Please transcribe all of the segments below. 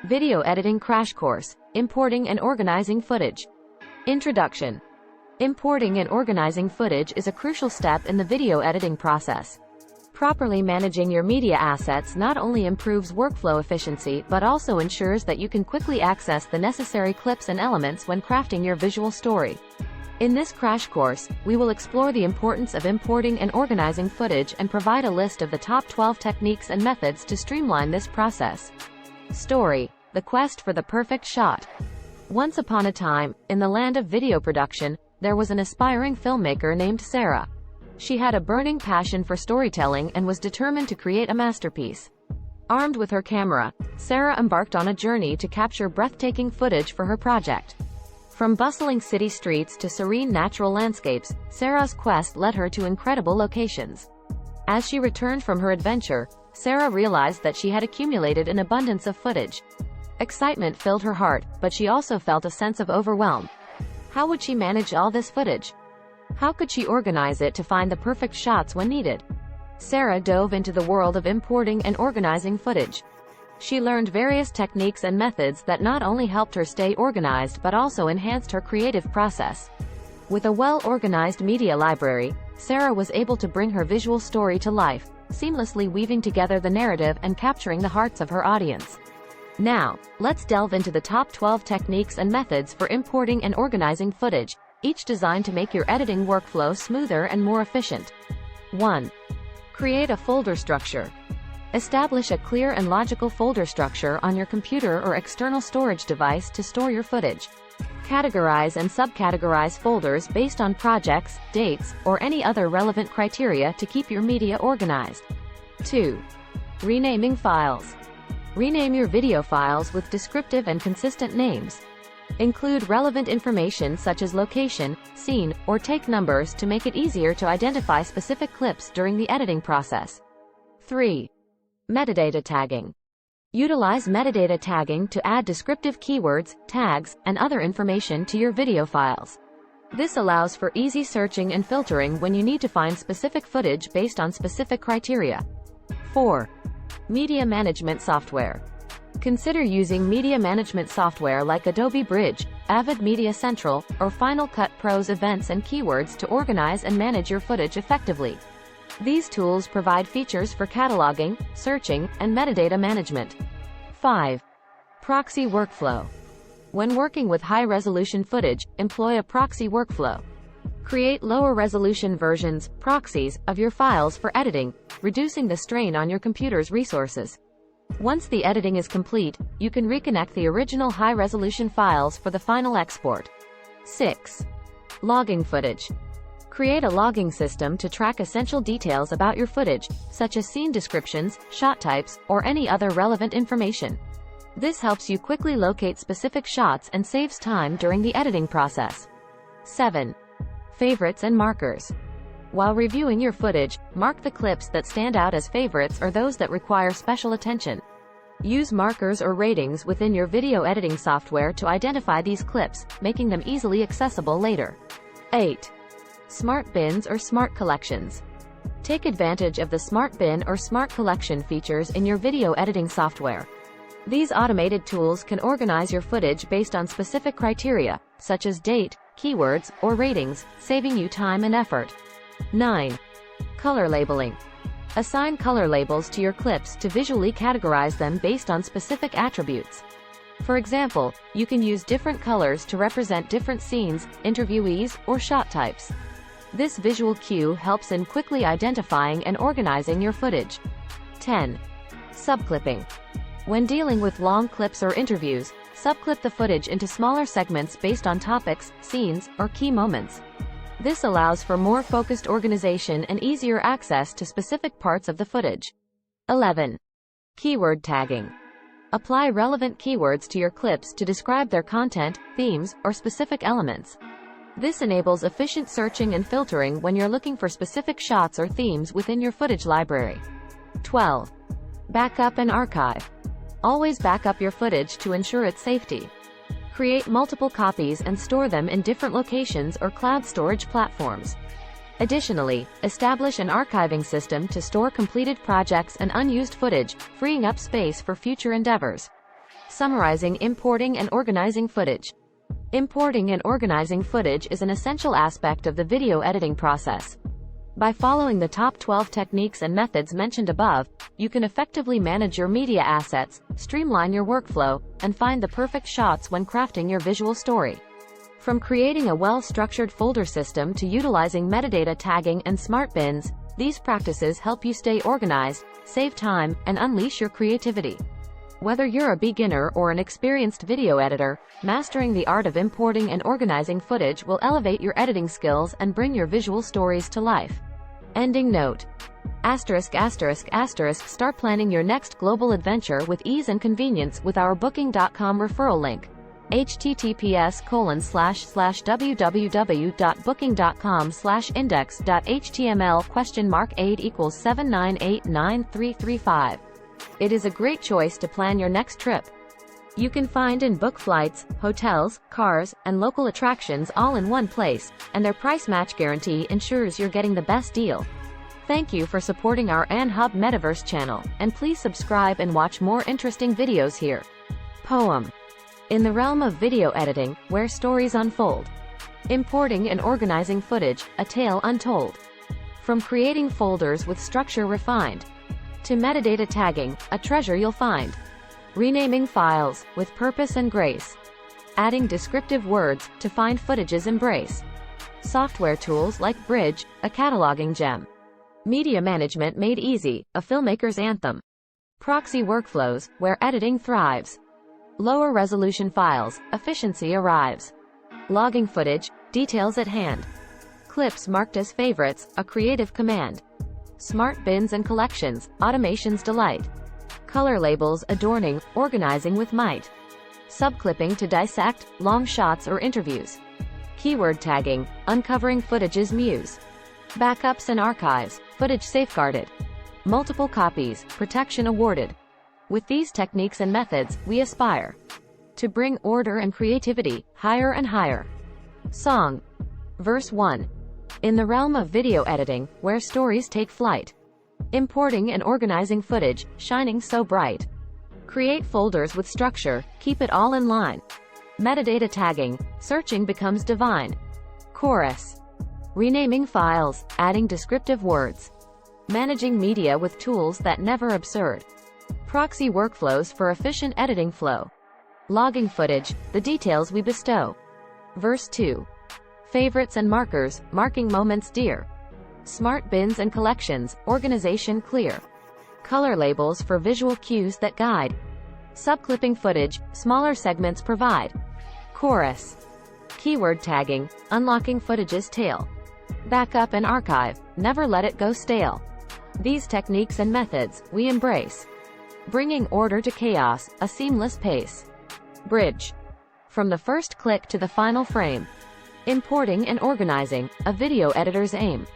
Video Editing Crash Course, Importing and Organizing Footage. Introduction. Importing and organizing footage is a crucial step in the video editing process. Properly managing your media assets not only improves workflow efficiency but also ensures that you can quickly access the necessary clips and elements when crafting your visual story. In this crash course, we will explore the importance of importing and organizing footage and provide a list of the top 12 techniques and methods to streamline this process. Story: The quest for the perfect shot. Once upon a time, in the land of video production, there was an aspiring filmmaker named Sarah. She had a burning passion for storytelling and was determined to create a masterpiece. Armed with her camera, Sarah embarked on a journey to capture breathtaking footage for her project. From bustling city streets to serene natural landscapes, Sarah's quest led her to incredible locations. As she returned from her adventure, Sarah realized that she had accumulated an abundance of footage. Excitement filled her heart, but she also felt a sense of overwhelm. How would she manage all this footage? How could she organize it to find the perfect shots when needed? Sarah dove into the world of importing and organizing footage. She learned various techniques and methods that not only helped her stay organized but also enhanced her creative process. With a well-organized media library, Sarah was able to bring her visual story to life, seamlessly weaving together the narrative and capturing the hearts of her audience. Now, let's delve into the top 12 techniques and methods for importing and organizing footage, each designed to make your editing workflow smoother and more efficient. 1. Create a folder structure. Establish a clear and logical folder structure on your computer or external storage device to store your footage. Categorize and subcategorize folders based on projects, dates, or any other relevant criteria to keep your media organized. 2. Renaming files. Rename your video files with descriptive and consistent names. Include relevant information such as location, scene, or take numbers to make it easier to identify specific clips during the editing process. 3. Metadata tagging. Utilize metadata tagging to add descriptive keywords, tags, and other information to your video files. This allows for easy searching and filtering when you need to find specific footage based on specific criteria. 4. Media management software. Consider using media management software like Adobe Bridge, Avid Media Central, or Final Cut Pro's events and keywords to organize and manage your footage effectively. These tools provide features for cataloging, searching, and metadata management. 5. Proxy workflow. When working with high-resolution footage, employ a proxy workflow. Create lower-resolution versions, proxies, of your files for editing, reducing the strain on your computer's resources. Once the editing is complete, you can reconnect the original high-resolution files for the final export. 6. Logging footage. Create a logging system to track essential details about your footage, such as scene descriptions, shot types, or any other relevant information. This helps you quickly locate specific shots and saves time during the editing process. 7. Favorites and markers. While reviewing your footage, mark the clips that stand out as favorites or those that require special attention. Use markers or ratings within your video editing software to identify these clips, making them easily accessible later. 8. Smart bins or smart collections. Take advantage of the smart bin or smart collection features in your video editing software. These automated tools can organize your footage based on specific criteria, such as date, keywords, or ratings, saving you time and effort. 9. Color labeling. Assign color labels to your clips to visually categorize them based on specific attributes. For example, you can use different colors to represent different scenes, interviewees, or shot types. This visual cue helps in quickly identifying and organizing your footage. 10. Subclipping. When dealing with long clips or interviews, subclip the footage into smaller segments based on topics, scenes, or key moments. This allows for more focused organization and easier access to specific parts of the footage. 11. Keyword tagging. Apply relevant keywords to your clips to describe their content, themes, or specific elements. This enables efficient searching and filtering when you're looking for specific shots or themes within your footage library. 12. Backup and archive. Always back up your footage to ensure its safety. Create multiple copies and store them in different locations or cloud storage platforms. Additionally, establish an archiving system to store completed projects and unused footage, freeing up space for future endeavors. Summarizing importing and organizing footage. Importing and organizing footage is an essential aspect of the video editing process. By following the top 12 techniques and methods mentioned above, you can effectively manage your media assets, streamline your workflow, and find the perfect shots when crafting your visual story. From creating a well-structured folder system to utilizing metadata tagging and smart bins, these practices help you stay organized, save time, and unleash your creativity. Whether you're a beginner or an experienced video editor, mastering the art of importing and organizing footage will elevate your editing skills and bring your visual stories to life. Ending note. Start planning your next global adventure with ease and convenience with our Booking.com referral link. https://www.booking.com/index.html?8=7989335. It is a great choice to plan your next trip. You can find and book flights, hotels, cars, and local attractions all in one place, and their price match guarantee ensures you're getting the best deal. Thank you for supporting our Anhub Metaverse channel, and please subscribe and watch more interesting videos here. Poem. In the realm of video editing, where stories unfold. Importing and organizing footage, a tale untold. From creating folders with structure refined, to metadata tagging, a treasure you'll find. Renaming files, with purpose and grace. Adding descriptive words, to find footage's embrace. Software tools like Bridge, a cataloging gem. Media management made easy, a filmmaker's anthem. Proxy workflows, where editing thrives. Lower resolution files, efficiency arrives. Logging footage, details at hand. Clips marked as favorites, a creative command. Smart bins and collections, automation's delight. Color labels adorning, organizing with might. Subclipping to dissect, long shots or interviews. Keyword tagging, uncovering footage's muse. Backups and archives, footage safeguarded. Multiple copies, protection awarded. With these techniques and methods, we aspire to bring order and creativity higher and higher. Song. Verse 1. In the realm of video editing, where stories take flight. Importing and organizing footage, shining so bright. Create folders with structure, keep it all in line. Metadata tagging, searching becomes divine. Chorus. Renaming files, adding descriptive words. Managing media with tools that never absurd. Proxy workflows for efficient editing flow. Logging footage, the details we bestow. Verse 2. Favorites and markers, marking moments dear. Smart bins and collections, organization clear. Color labels for visual cues that guide. Subclipping footage, smaller segments provide. Chorus. Keyword tagging, unlocking footage's tale. Backup and archive, never let it go stale. These techniques and methods, we embrace. Bringing order to chaos, a seamless pace. Bridge. From the first click to the final frame. Importing and organizing, a video editor's aim.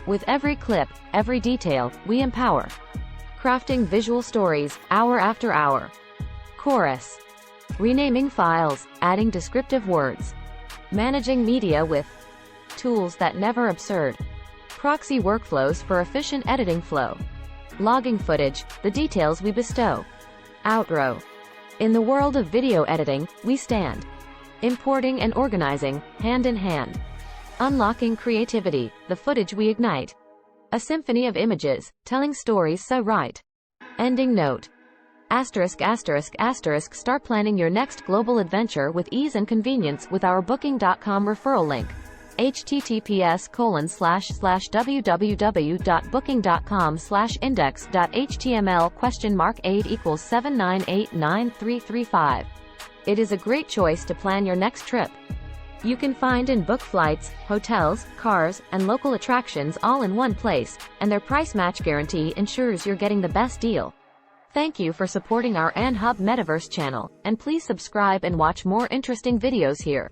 With every clip, every detail, we empower. Crafting visual stories, hour after hour. Chorus. Renaming files, adding descriptive words. Managing media with tools that never absurd. Proxy workflows for efficient editing flow. Logging footage, the details we bestow. Outro. In the world of video editing, we stand. Importing and organizing, hand in hand. Unlocking creativity, the footage we ignite. A symphony of images, telling stories so right. Ending note. Start planning your next global adventure with ease and convenience with our Booking.com referral link. https://www.booking.com/index.html?8=7989335. It is a great choice to plan your next trip. You can find and book flights, hotels, cars, and local attractions all in one place, and their price match guarantee ensures you're getting the best deal. Thank you for supporting our Anhub Metaverse channel, and please subscribe and watch more interesting videos here.